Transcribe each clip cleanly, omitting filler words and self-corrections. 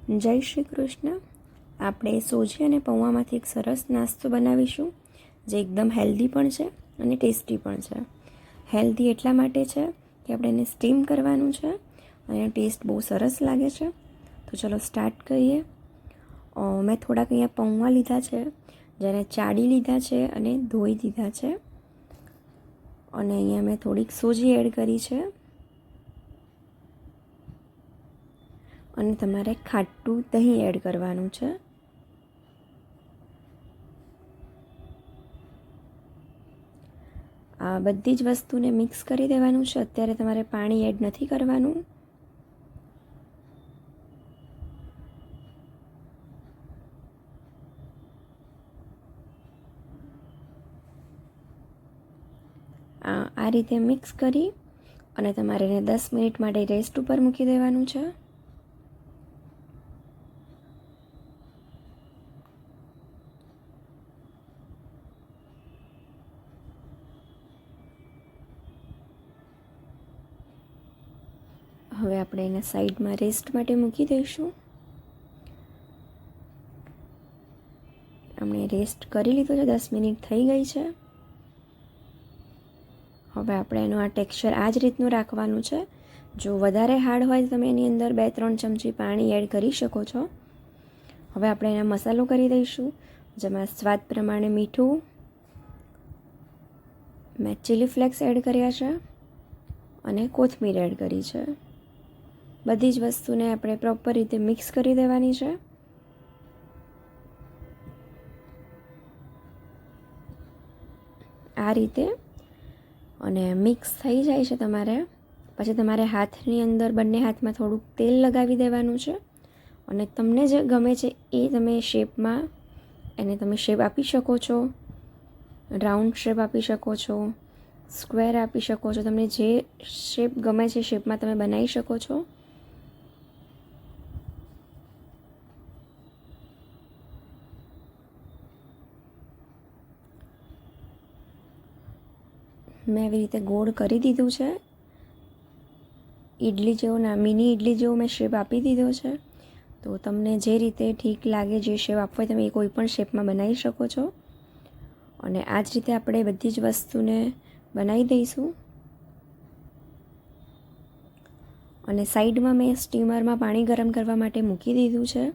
જય શ્રી કૃષ્ણ. આપણે સોજી અને પૌવામાંથી એક સરસ નાસ્તો બનાવીશું જે એકદમ હેલ્ધી પણ છે અને ટેસ્ટી પણ છે. હેલ્ધી એટલા માટે છે કે આપણે એને સ્ટીમ કરવાનું છે અને ટેસ્ટ બહુ સરસ લાગે છે. તો ચલો સ્ટાર્ટ કરીએ. મેં થોડાક અહીંયા પૌવા લીધા છે, જેને ચાળી લીધા છે અને ધોઈ દીધા છે. અને અહીંયા મેં થોડીક સોજી એડ કરી છે. અને તમારે ખાટું દહીં એડ કરવાનું છે. આ બધી જ વસ્તુને મિક્સ કરી દેવાનું છે. અત્યારે તમારે પાણી એડ નથી કરવાનું. આ રીતે મિક્સ કરી અને તમારે એને 10 મિનિટ માટે રેસ્ટ ઉપર મૂકી દેવાનું છે. હવે આપણે એને સાઈડમાં રેસ્ટ માટે મૂકી દઈશું. આપણે રેસ્ટ કરી લીધો છે, 10 મિનિટ થઈ ગઈ છે. હવે આપણે એનું આ ટેક્સચર આ જ રીતનું રાખવાનું છે. જો વધારે હાર્ડ હોય તો તમે એની અંદર 2-3 ચમચી પાણી એડ કરી શકો છો. હવે આપણે એના મસાલો કરી દઈશું, જેમાં સ્વાદ પ્રમાણે મીઠું, મેં ચીલી ફ્લેક્સ એડ કર્યા છે અને કોથમીર એડ કરી છે. બધી જ વસ્તુને આપણે પ્રોપર રીતે મિક્સ કરી દેવાની છે. આ રીતે અને મિક્સ થઈ જાય છે પછી તમારે હાથની અંદર બંને હાથમાં થોડુંક તેલ લગાવી દેવાનું છે અને તમને જે ગમે છે એ તમે શેપમાં એને તમે શેપ આપી શકો છો. રાઉન્ડ શેપ આપી શકો છો, સ્ક્વેર આપી શકો છો. તમને જે શેપ ગમે છે શેપમાં તમે બનાવી શકો છો. મેં એવી રીતે ગોળ કરી દીધું છે. ઇડલી જેવો મિની ઇડલી જેવો મેં શેપ આપી દીધો છે. તો તમને જે રીતે ઠીક લાગે, જે શેપ આપવો હોય તમે એ કોઈ પણ શેપમાં બનાવી શકો છો. અને આ જ રીતે આપણે બધી જ વસ્તુને બનાવી દઈશું. અને સાઈડમાં મેં સ્ટીમરમાં પાણી ગરમ કરવા માટે મૂકી દીધું છે.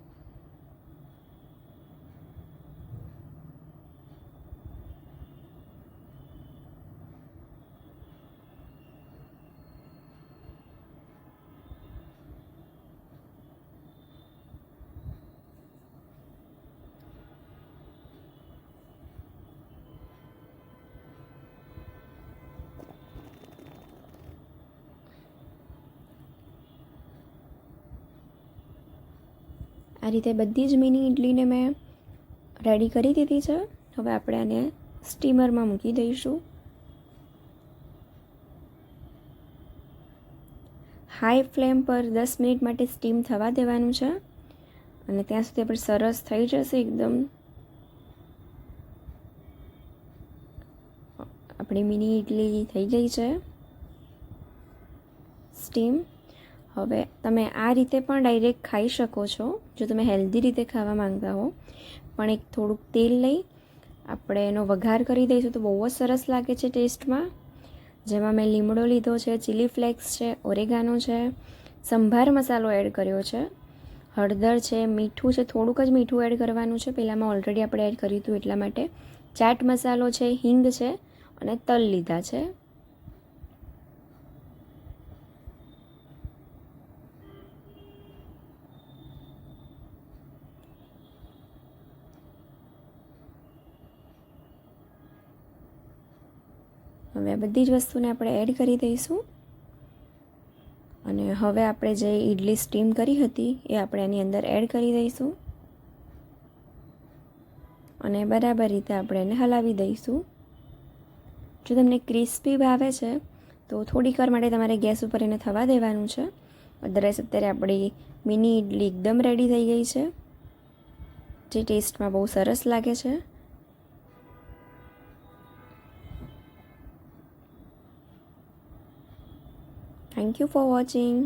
આ રીતે બધી જ મિની ઇડલીને મેં રેડી કરી દીધી છે. હવે આપણે આને સ્ટીમરમાં મૂકી દઈશું. હાઈ ફ્લેમ પર 10 મિનિટ માટે સ્ટીમ થવા દેવાનું છે અને ત્યાં સુધી આપણે સરસ થઈ જશે એકદમ. આપણી મિની ઇડલી થઈ ગઈ છે સ્ટીમ. હવે તમે આ રીતે પણ ડાયરેક્ટ ખાઈ શકો છો જો તમે હેલ્ધી રીતે ખાવા માંગતા હો. પણ એક થોડુંક તેલ લઈ આપણે એનો વઘાર કરી દઈશું તો બહુ જ સરસ લાગે છે ટેસ્ટમાં. જેમાં મેં લીમડો લીધો છે, ચીલી ફ્લેક્સ છે, ઓરેગાનો છે, સંભાર મસાલો એડ કર્યો છે, હળદર છે, મીઠું છે, થોડુંક જ મીઠું એડ કરવાનું છે. પહેલાંમાં ઓલરેડી આપણે એડ કર્યું હતું એટલા માટે. ચાટ મસાલો છે, હિંગ છે અને તલ લીધા છે. હવે આ બધી જ વસ્તુને આપણે એડ કરી દઈશું. અને હવે આપણે જે ઇડલી સ્ટીમ કરી હતી એ આપણે એની અંદર એડ કરી દઈશું અને બરાબર રીતે આપણે એને હલાવી દઈશું. જો તમને ક્રિસ્પી ભાવે છે તો થોડીક વાર માટે તમારે ગેસ ઉપર એને થવા દેવાનું છે. અદરવાઇઝ અત્યારે આપણી મિની ઇડલી એકદમ રેડી થઈ ગઈ છે, જે ટેસ્ટમાં બહુ સરસ લાગે છે. Thank you for watching.